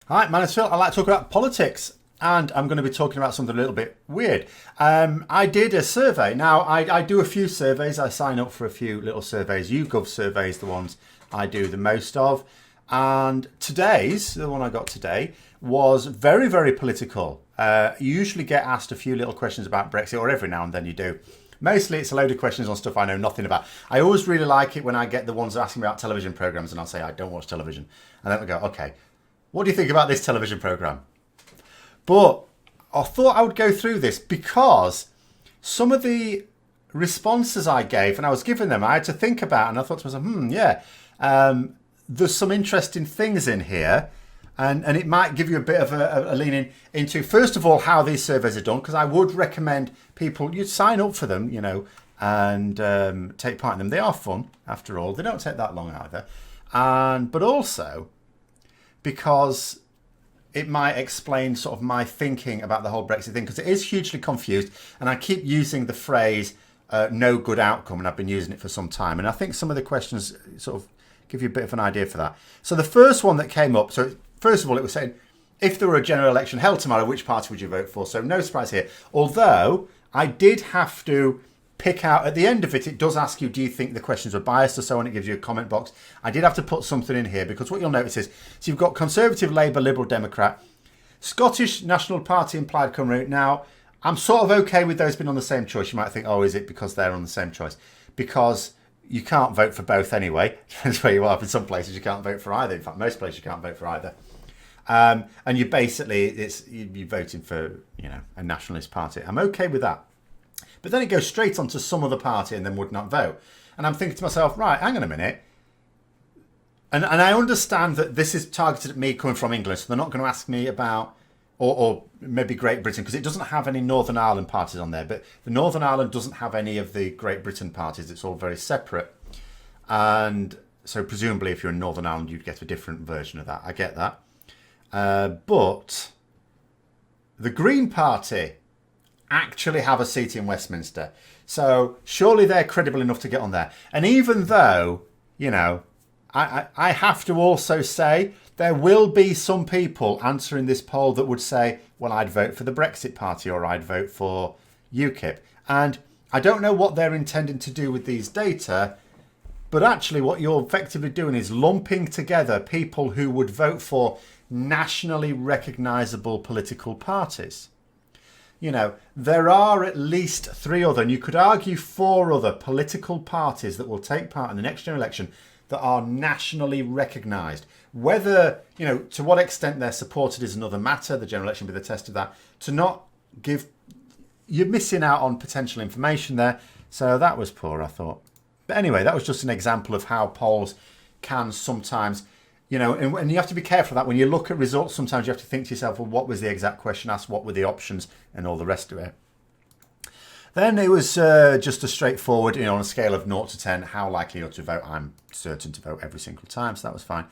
Hi, my name's Phil. I like to talk about politics, and I'm going to be talking about something a little bit weird. I did a survey. Now, I do a few surveys. I sign up for a few little surveys. YouGov surveys, the ones I do the most of. And today's, the one I got today, was very, very political. You usually get asked a few little questions about Brexit, or every now and then you do. Mostly it's a load of questions on stuff I know nothing about. I always really like it when I get the ones asking me about television programmes and I'll say I don't watch television. And then we go, okay, what do you think about this television programme? But I thought I would go through this because some of the responses I gave, and I was giving them, I had to think about, and I thought to myself, there's some interesting things in here. And it might give you a bit of a leaning into, first of all, how these surveys are done, because I would recommend people, you sign up for them, and take part in them. They are fun, after all. They don't take that long either. But also, because it might explain sort of my thinking about the whole Brexit thing, because it is hugely confused. And I keep using the phrase, no good outcome, and I've been using it for some time. And I think some of the questions sort of give you a bit of an idea for that. So the first one that came up, first of all, it was saying, if there were a general election held tomorrow, which party would you vote for? So no surprise here. Although I did have to pick out, at the end of it, it does ask you, do you think the questions are biased or so on? It gives you a comment box. I did have to put something in here because what you'll notice is, so you've got Conservative, Labour, Liberal, Democrat, Scottish National Party and Plaid Cymru. Now, I'm sort of okay with those being on the same choice. You might think, oh, is it because they're on the same choice? Because you can't vote for both anyway. That's where you are. In some places, you can't vote for either. In fact, most places you can't vote for either. And you basically, you're voting for, a nationalist party. I'm okay with that. But then it goes straight onto some other party and then would not vote. And I'm thinking to myself, right, hang on a minute. And I understand that this is targeted at me coming from England. So they're not going to ask me about, or maybe Great Britain, because it doesn't have any Northern Ireland parties on there. But the Northern Ireland doesn't have any of the Great Britain parties. It's all very separate. And so presumably if you're in Northern Ireland, you'd get a different version of that. I get that. But the Green Party actually have a seat in Westminster. So surely they're credible enough to get on there. And even though, I have to also say there will be some people answering this poll that would say, well, I'd vote for the Brexit Party or I'd vote for UKIP. And I don't know what they're intending to do with these data, but actually what you're effectively doing is lumping together people who would vote for nationally recognisable political parties. There are at least 3 other, and you could argue 4 other political parties that will take part in the next general election that are nationally recognised. Whether, to what extent they're supported is another matter. The general election will be the test of that. To not give, you're missing out on potential information there. So that was poor, I thought. But anyway, that was just an example of how polls can sometimes, and you have to be careful of that. When you look at results, sometimes you have to think to yourself, well, what was the exact question asked? What were the options? And all the rest of it. Then it was just a straightforward, on a scale of 0 to 10, how likely you're to vote. I'm certain to vote every single time, so that was fine.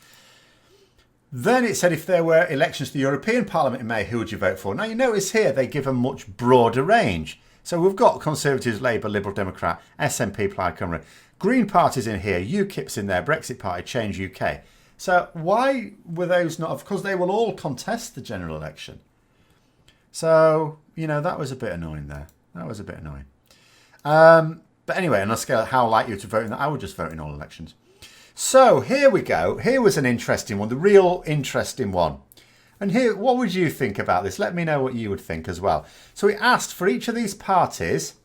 Then it said if there were elections to the European Parliament in May, who would you vote for? Now, you notice here they give a much broader range. So we've got Conservatives, Labour, Liberal, Democrat, SNP, Plaid Cymru. Green Party's in here, UKIP's in there, Brexit Party, Change UK. So why were those not? Of course, they will all contest the general election. So, that was a bit annoying there. That was a bit annoying. But anyway, on a scale of how likely you to vote in that, I would just vote in all elections. So here we go. Here was an interesting one, the real interesting one. And here, what would you think about this? Let me know what you would think as well. So it asked for each of these parties,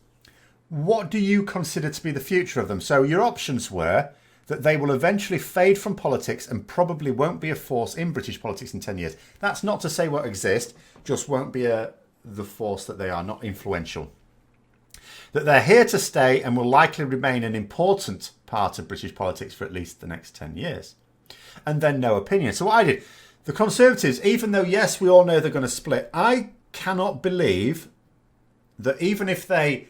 what do you consider to be the future of them? So your options were that they will eventually fade from politics and probably won't be a force in British politics in 10 years. That's not to say won't exist, just won't be the force that they are, not influential. That they're here to stay and will likely remain an important part of British politics for at least the next 10 years. And then no opinion. So what I did, the Conservatives, even though, yes, we all know they're going to split, I cannot believe that even if they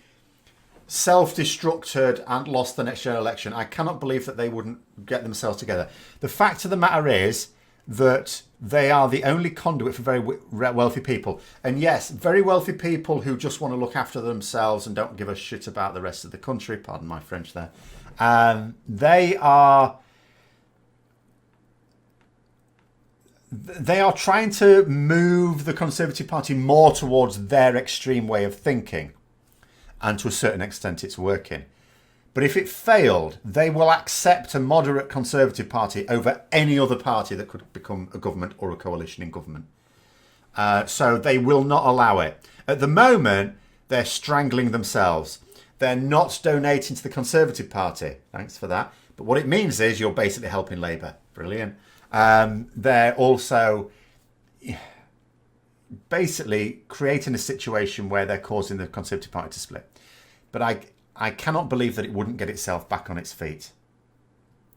self-destructed and lost the next general election, I cannot believe that they wouldn't get themselves together. The fact of the matter is that they are the only conduit for very wealthy people. And yes, very wealthy people who just want to look after themselves and don't give a shit about the rest of the country. Pardon my French there. they are trying to move the Conservative Party more towards their extreme way of thinking. And to a certain extent, it's working. But if it failed, they will accept a moderate Conservative Party over any other party that could become a government or a coalition in government. So they will not allow it. At the moment, they're strangling themselves. They're not donating to the Conservative Party. Thanks for that. But what it means is you're basically helping Labour. Brilliant. They're also basically creating a situation where they're causing the Conservative Party to split. But I cannot believe that it wouldn't get itself back on its feet.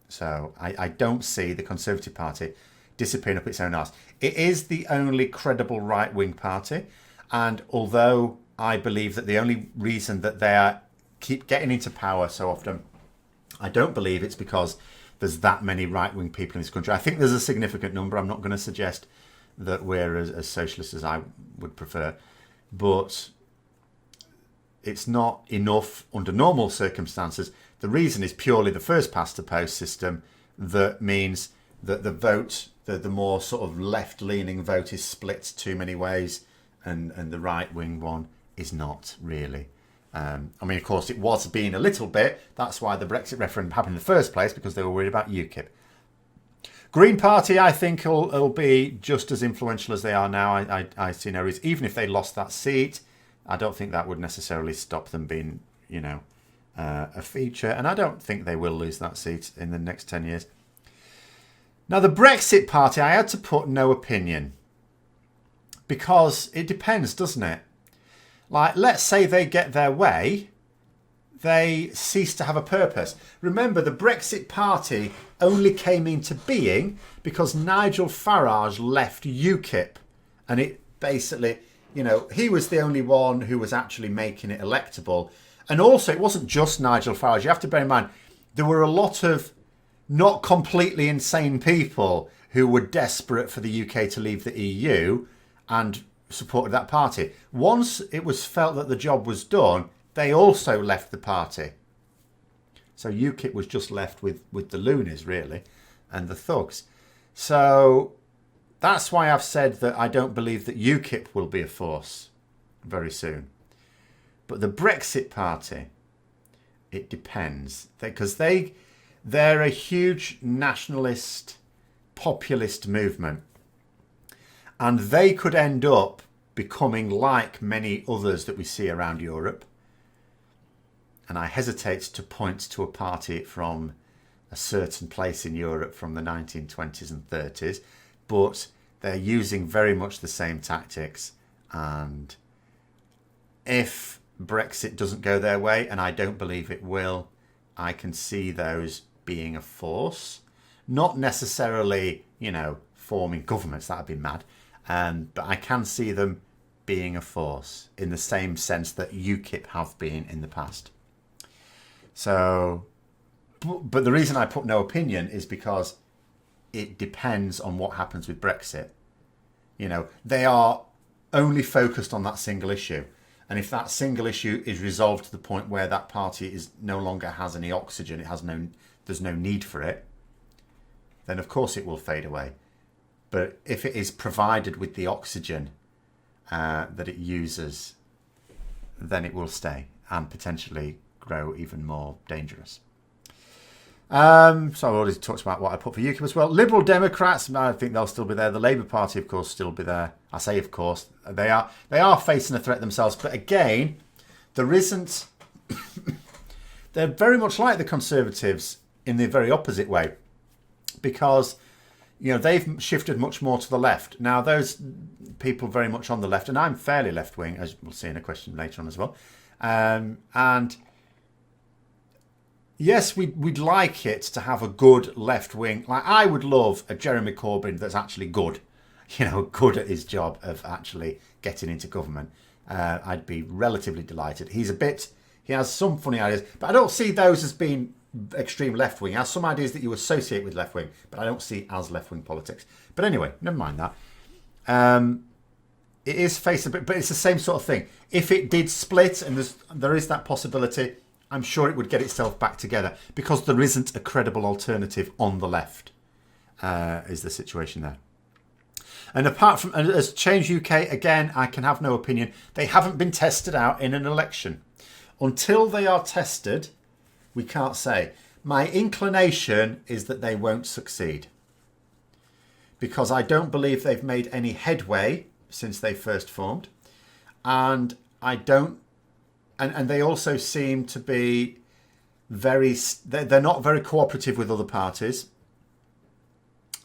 So I don't see the Conservative Party disappearing up its own arse. It is the only credible right-wing party. And although I believe that the only reason that they keep getting into power so often, I don't believe it's because there's that many right-wing people in this country. I think there's a significant number. I'm not going to suggest that we're as socialist as I would prefer. But it's not enough under normal circumstances. The reason is purely the first past the post system that means that the vote, the more sort of left-leaning vote is split too many ways, and the right-wing one is not really. I mean, of course, it was being a little bit. That's why the Brexit referendum happened in the first place, because they were worried about UKIP. Green Party, I think, will be just as influential as they are now. I see no reason. Even if they lost that seat, I don't think that would necessarily stop them being, a feature. And I don't think they will lose that seat in the next 10 years. Now, the Brexit Party, I had to put no opinion. Because it depends, doesn't it? Like, let's say they get their way, they cease to have a purpose. Remember, the Brexit Party only came into being because Nigel Farage left UKIP. And it basically, he was the only one who was actually making it electable. And also, it wasn't just Nigel Farage. You have to bear in mind, there were a lot of not completely insane people who were desperate for the UK to leave the EU and supported that party. Once it was felt that the job was done, they also left the party. So UKIP was just left with the loonies, really, and the thugs. So that's why I've said that I don't believe that UKIP will be a force very soon. But the Brexit Party, it depends. Because they're a huge nationalist, populist movement. And they could end up becoming like many others that we see around Europe. And I hesitate to point to a party from a certain place in Europe from the 1920s and 30s, but they're using very much the same tactics. And if Brexit doesn't go their way, and I don't believe it will, I can see those being a force. Not necessarily, forming governments, that would be mad. But I can see them being a force in the same sense that UKIP have been in the past. So, but the reason I put no opinion is because it depends on what happens with Brexit. They are only focused on that single issue. And if that single issue is resolved to the point where that party is no longer has any oxygen, there's no need for it, then of course it will fade away. But if it is provided with the oxygen that it uses, then it will stay and potentially grow even more dangerous. So I've already talked about what I put for UKIP as well. Liberal Democrats, I think they'll still be there. The Labour Party, of course, still be there. I say, of course, they are facing a threat themselves. But again, there isn't. They're very much like the Conservatives in the very opposite way, because they've shifted much more to the left. Now, those people very much on the left, and I'm fairly left-wing, as we'll see in a question later on as well. And yes, we'd like it to have a good left-wing. Like, I would love a Jeremy Corbyn that's actually good, good at his job of actually getting into government. I'd be relatively delighted. He has some funny ideas, but I don't see those as being extreme left-wing. He has some ideas that you associate with left-wing, but I don't see as left-wing politics. But anyway, never mind that. It is but it's the same sort of thing. If it did split, and there is that possibility, I'm sure it would get itself back together, because there isn't a credible alternative on the left, is the situation there. And apart from, as Change UK, again, I can have no opinion. They haven't been tested out in an election. Until they are tested, we can't say. My inclination is that they won't succeed. Because I don't believe they've made any headway since they first formed. And I don't, and they also seem to be they're not very cooperative with other parties.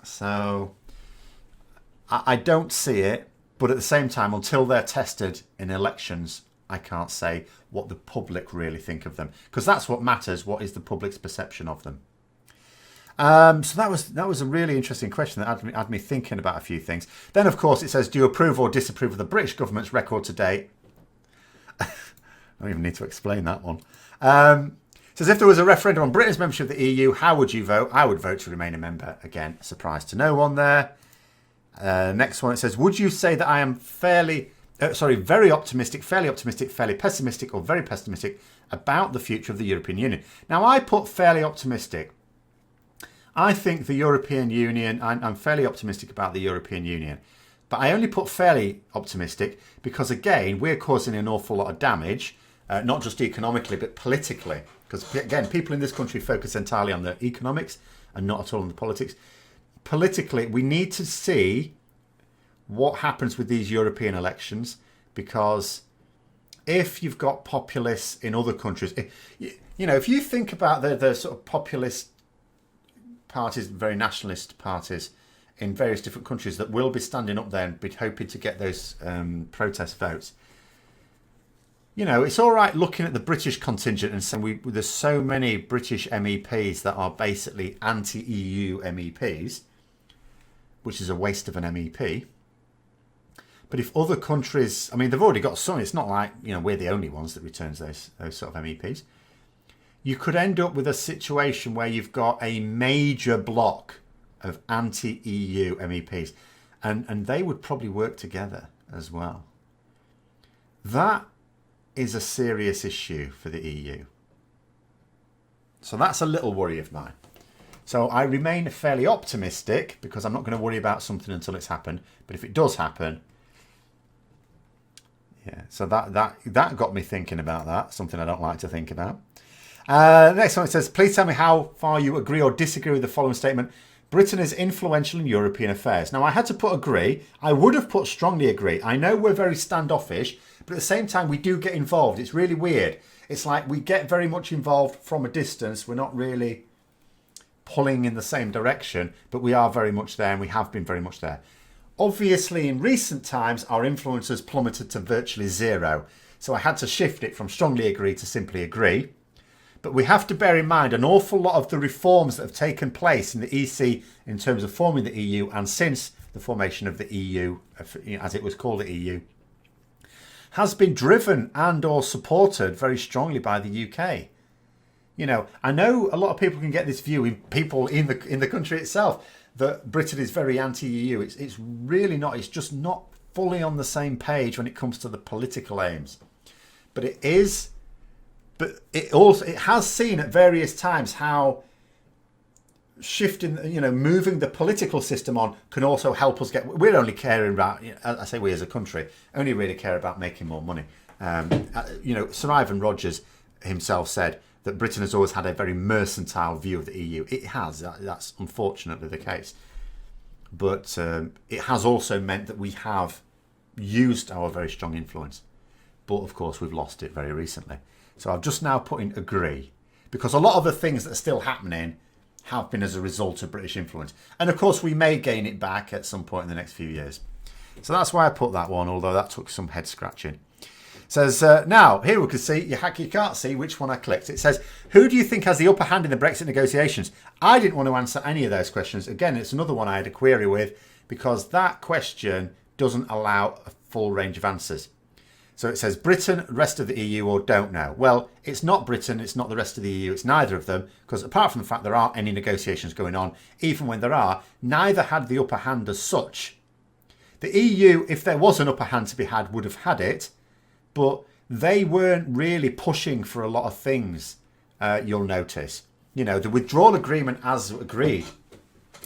So I don't see it, but at the same time, until they're tested in elections, I can't say what the public really think of them, because that's what matters. What is the public's perception of them? So that was a really interesting question that had me thinking about a few things. Then, of course, it says, do you approve or disapprove of the British government's record to date? I don't even need to explain that one. It says, if there was a referendum on Britain's membership of the EU, how would you vote? I would vote to remain a member. Again, surprise to no one there. Next one, it says, would you say that I am very optimistic, fairly optimistic, fairly pessimistic, or very pessimistic about the future of the European Union? Now, I put fairly optimistic. I think the European Union, I'm fairly optimistic about the European Union. But I only put fairly optimistic because, again, we're causing an awful lot of damage, not just economically, but politically. Because, again, people in this country focus entirely on the economics and not at all on the politics. Politically, we need to see what happens with these European elections, because if you've got populists in other countries, if you think about the sort of populist parties, very nationalist parties in various different countries that will be standing up there and be hoping to get those protest votes. It's all right looking at the British contingent and saying there's so many British MEPs that are basically anti-EU MEPs, which is a waste of an MEP. But if other countries, they've already got some. It's not like we're the only ones that returns those sort of MEPs. You could end up with a situation where you've got a major block of anti-EU MEPs, and they would probably work together as well. That is a serious issue for the EU. So that's a little worry of mine. So I remain fairly optimistic because I'm not going to worry about something until it's happened. But if it does happen, yeah, so that got me thinking about that, something I don't like to think about. Next one, it says, please tell me how far you agree or disagree with the following statement. Britain is influential in European affairs. Now, I had to put agree. I would have put strongly agree. I know we're very standoffish, but at the same time, we do get involved. It's really weird. It's like we get very much involved from a distance. We're not really pulling in the same direction, but we are very much there, and we have been very much there. Obviously, in recent times, our influence has plummeted to virtually zero. So I had to shift it from strongly agree to simply agree. But we have to bear in mind an awful lot of the reforms that have taken place in the EC in terms of forming the EU and since the formation of the EU, as it was called the EU, has been driven and or supported very strongly by the UK. I know a lot of people can get this view in people in the country itself that Britain is very anti-EU. It's really not. It's just not fully on the same page when it comes to the political aims. But it is. But it has seen at various times how shifting, moving the political system on can also help us get. We're only caring about, I say we as a country, only really care about making more money. Sir Ivan Rogers himself said that Britain has always had a very mercantile view of the EU. It has. That's unfortunately the case. But it has also meant that we have used our very strong influence. But of course, we've lost it very recently. So I've just now put in agree, because a lot of the things that are still happening have been as a result of British influence. And of course, we may gain it back at some point in the next few years. So that's why I put that one, although that took some head scratching. It says, now, here we can see, you can't see which one I clicked. It says, who do you think has the upper hand in the Brexit negotiations? I didn't want to answer any of those questions. Again, it's another one I had a query with, because that question doesn't allow a full range of answers. So it says Britain, rest of the EU, or don't know. Well, it's not Britain, it's not the rest of the EU, it's neither of them, because apart from the fact there aren't any negotiations going on, even when there are, neither had the upper hand as such. The EU, if there was an upper hand to be had, would have had it, but they weren't really pushing for a lot of things, you'll notice. The withdrawal agreement as agreed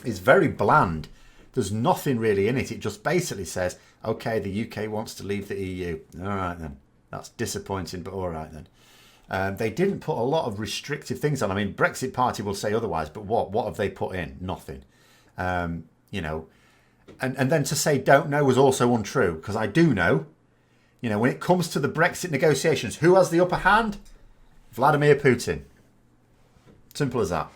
is very bland. There's nothing really in it. It just basically says, okay, the UK wants to leave the EU. All right then. That's disappointing, but all right then. They didn't put a lot of restrictive things on. I mean, Brexit Party will say otherwise, but what have they put in? Nothing. You know, and then to say don't know was also untrue, because I do know. You know, when it comes to the Brexit negotiations, who has the upper hand? Vladimir Putin. Simple as that.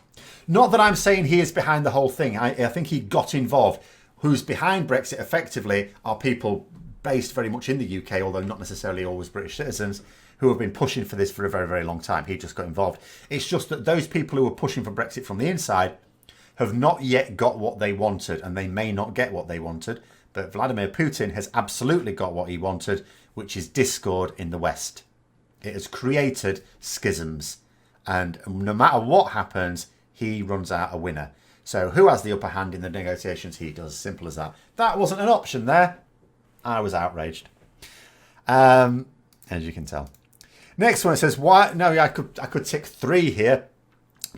Not that I'm saying he is behind the whole thing. I think he got involved. Who's behind Brexit effectively are people based very much in the UK, although not necessarily always British citizens, who have been pushing for this for a very, very long time. He just got involved. It's just that those people who were pushing for Brexit from the inside have not yet got what they wanted, and they may not get what they wanted. But Vladimir Putin has absolutely got what he wanted, which is discord in the West. It has created schisms. And no matter what happens, he runs out a winner. So who has the upper hand in the negotiations? He does. Simple as that. That wasn't an option there. I was outraged. As you can tell. Next one, it says, why? No, I could tick 3 here.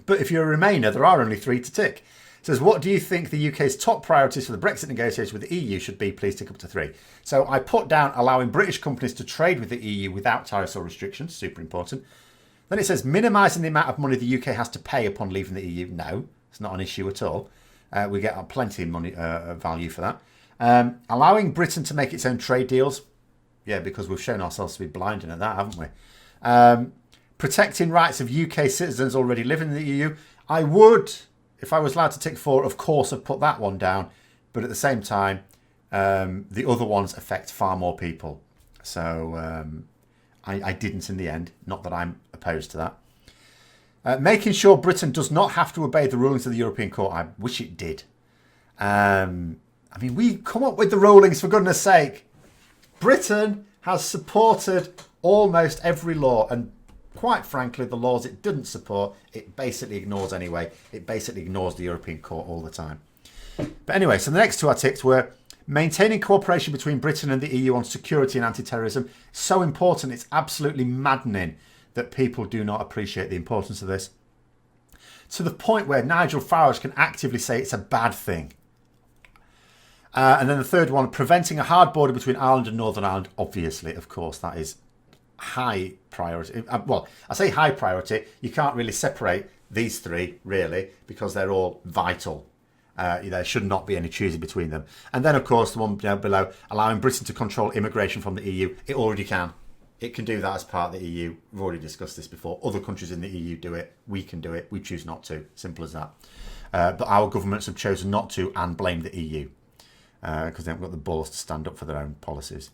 But if you're a Remainer, there are only 3 to tick. It says, what do you think the UK's top priorities for the Brexit negotiations with the EU should be? Please tick up to 3. So I put down allowing British companies to trade with the EU without tariffs or restrictions. Super important. Then it says minimising the amount of money the UK has to pay upon leaving the EU. No, it's not an issue at all. We get plenty of money value for that. Allowing Britain to make its own trade deals. Yeah, because we've shown ourselves to be blinding at that, haven't we? Protecting rights of UK citizens already living in the EU. I would, if I was allowed to tick 4, of course, have put that one down. But at the same time, the other ones affect far more people. So I didn't in the end. Not that I'm opposed to that. Making sure Britain does not have to obey the rulings of the European Court. I wish it did. I mean, we come up with the rulings, for goodness sake. Britain has supported almost every law, and quite frankly, the laws it didn't support, it basically ignores anyway. It basically ignores the European Court all the time. But anyway, so the next 2 I ticked were maintaining cooperation between Britain and the EU on security and anti-terrorism. So important. It's absolutely maddening that people do not appreciate the importance of this. To the point where Nigel Farage can actively say it's a bad thing. And then the third one, preventing a hard border between Ireland and Northern Ireland. Obviously, of course, that is high priority. Well, I say high priority. You can't really separate these 3, really, because they're all vital. There should not be any choosing between them. And then, of course, the one down below, allowing Britain to control immigration from the EU. It already can. It can do that as part of the EU. We've already discussed this before. Other countries in the EU do it. We can do it. We choose not to. Simple as that. But our governments have chosen not to and blame the EU because they haven't got the balls to stand up for their own policies.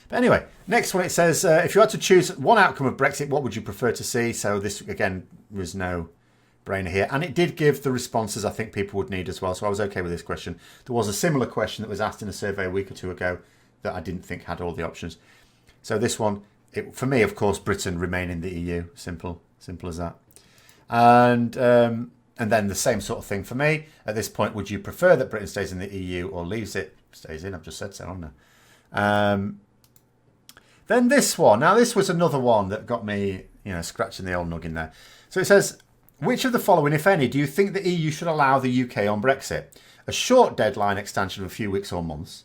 But anyway, next one, it says, if you had to choose one outcome of Brexit, what would you prefer to see? So this, again, was no brainer here. And it did give the responses I think people would need as well. So I was okay with this question. There was a similar question that was asked in a survey a week or 2 ago that I didn't think had all the options. So this one, for me, of course, Britain remain in the EU. Simple as that. And then the same sort of thing for me. At this point, would you prefer that Britain stays in the EU or leaves it? Stays in, I've just said so, haven't I? Then this one. Now, this was another one that got me, scratching the old noggin there. So it says, which of the following, if any, do you think the EU should allow the UK on Brexit? A short deadline extension of a few weeks or months,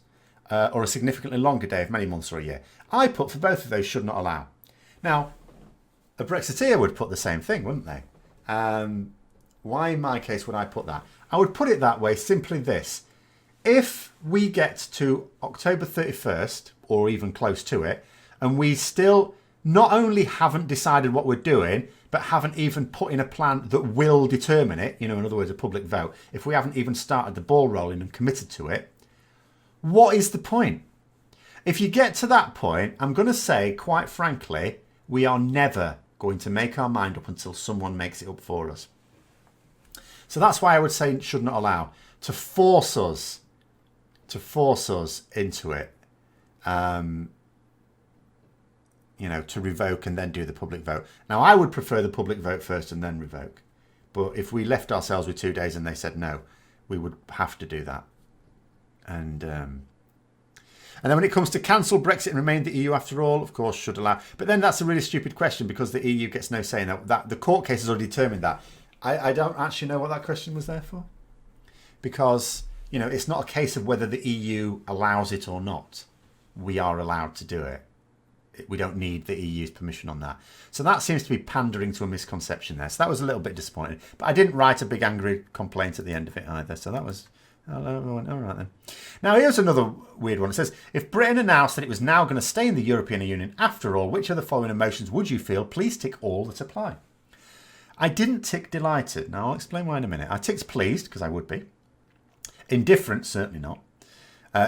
or a significantly longer day of many months or a year? I put for both of those should not allow. Now, a Brexiteer would put the same thing, wouldn't they? Why in my case would I put that? I would put it that way, simply this. If we get to October 31st, or even close to it, and we still not only haven't decided what we're doing, but haven't even put in a plan that will determine it, in other words, a public vote, if we haven't even started the ball rolling and committed to it, what is the point? If you get to that point, I'm going to say, quite frankly, we are never going to make our mind up until someone makes it up for us. So that's why I would say should not allow. To force us into it. To revoke and then do the public vote. Now, I would prefer the public vote first and then revoke. But if we left ourselves with 2 days and they said no, we would have to do that. And then when it comes to cancel Brexit and remain in the EU after all, of course, should allow. But then that's a really stupid question because the EU gets no say in that. The court case has already determined that. I don't actually know what that question was there for. Because You know, it's not a case of whether the EU allows it or not. We are allowed to do it. We don't need the EU's permission on that. So that seems to be pandering to a misconception there. So that was a little bit disappointing. But I didn't write a big angry complaint at the end of it either. So that was... all right then. Now here's another weird one. It says, if Britain announced that it was now going to stay in the European Union after all, which of the following emotions would you feel? Please tick all that apply. I didn't tick delighted. Now I'll explain why in a minute. I ticked pleased, because I would be. Indifferent, certainly not.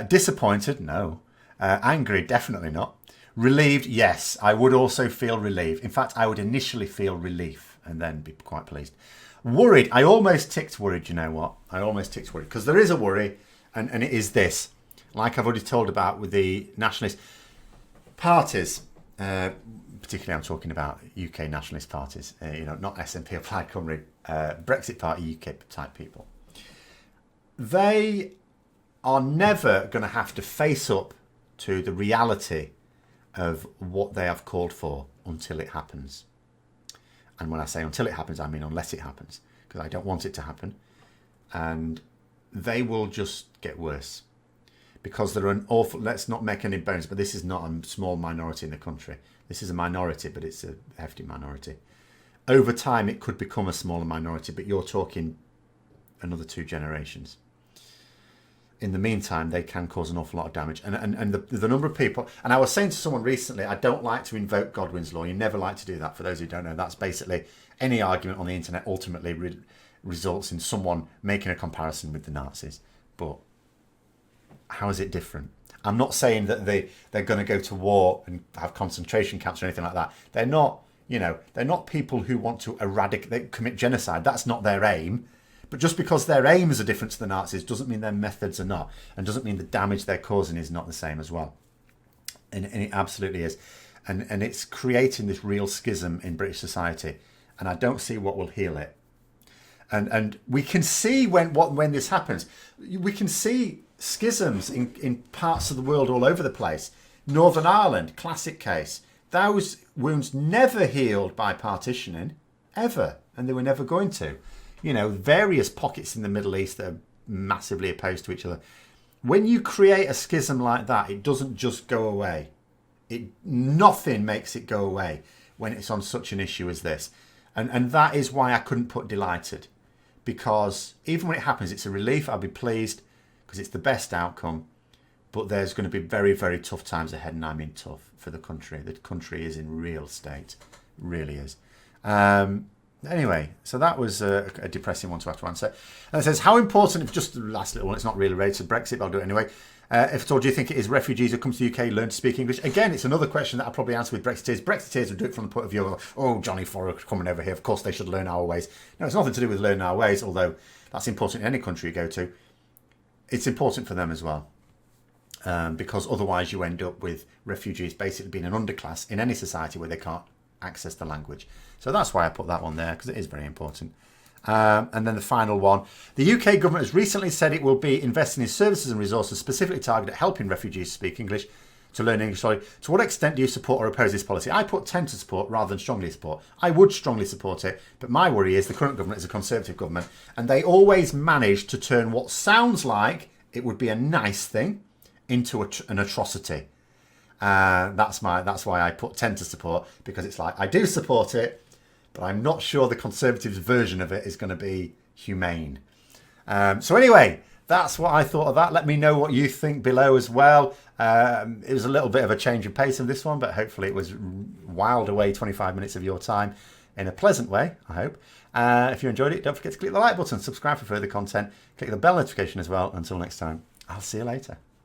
Disappointed, no. Angry, definitely not. Relieved, yes. I would also feel relief. In fact, I would initially feel relief and then be quite pleased. Worried, I almost ticked worried, you know what? I almost ticked worried, because there is a worry, and it is this. Like I've already told about with the nationalist parties, particularly I'm talking about UK nationalist parties, you know, not SNP or Plaid Cymru, Brexit Party UK type people. They are never going to have to face up to the reality of what they have called for until it happens. And when I say until it happens, I mean unless it happens, because I don't want it to happen. And they will just get worse, because they're an awful, let's not make any bones, but this is not a small minority in the country. This is a minority, but it's a hefty minority. Over time, it could become a smaller minority, but you're talking another 2 generations. In the meantime, they can cause an awful lot of damage. And the number of people... And I was saying to someone recently, I don't like to invoke Godwin's law. You never like to do that. For those who don't know, that's basically any argument on the internet ultimately results in someone making a comparison with the Nazis. But how is it different? I'm not saying that they're going to go to war and have concentration camps or anything like that. They're not, you know, they're not people who want to commit genocide. That's not their aim. But just because their aims are different to the Nazis doesn't mean their methods are not, and doesn't mean the damage they're causing is not the same as well. And it absolutely is. And it's creating this real schism in British society, and I don't see what will heal it. And we can see when this happens, we can see schisms in parts of the world all over the place. Northern Ireland, classic case. Those wounds never healed by partitioning, ever, and they were never going to. You know, various pockets in the Middle East that are massively opposed to each other. When you create a schism like that, it doesn't just go away. Nothing makes it go away when it's on such an issue as this. And that is why I couldn't put delighted. Because even when it happens, it's a relief. I'll be pleased because it's the best outcome. But there's going to be very, very tough times ahead, and I mean tough for the country. The country is in real state. Really is. Anyway, so that was a depressing one to have to answer. And it says, how important, just the last little one, it's not really related to Brexit, but I'll do it anyway. If at all, do you think it is refugees who come to the UK learn to speak English? Again, it's another question that I'll probably answer with Brexiteers. Brexiteers will do it from the point of view of, oh, Johnny Forrest coming over here, of course they should learn our ways. No, it's nothing to do with learning our ways, although that's important in any country you go to. It's important for them as well. Because otherwise you end up with refugees basically being an underclass in any society where they can't access the language. So that's why I put that one there, because it is very important. And then the final one. The UK government has recently said it will be investing in services and resources specifically targeted at helping refugees speak English, to learn English. Sorry. To what extent do you support or oppose this policy? I put tend to support rather than strongly support. I would strongly support it, but my worry is the current government is a Conservative government, and they always manage to turn what sounds like it would be a nice thing into an atrocity. That's why I put tend to support, because it's like I do support it, but I'm not sure the Conservatives' version of it is going to be humane. So anyway, that's what I thought of that. Let me know what you think below as well. It was a little bit of a change in pace of this one, but hopefully it was wiled away 25 minutes of your time in a pleasant way, I hope. If you enjoyed it, don't forget to click the like button, subscribe for further content, click the bell notification as well. Until next time, I'll see you later.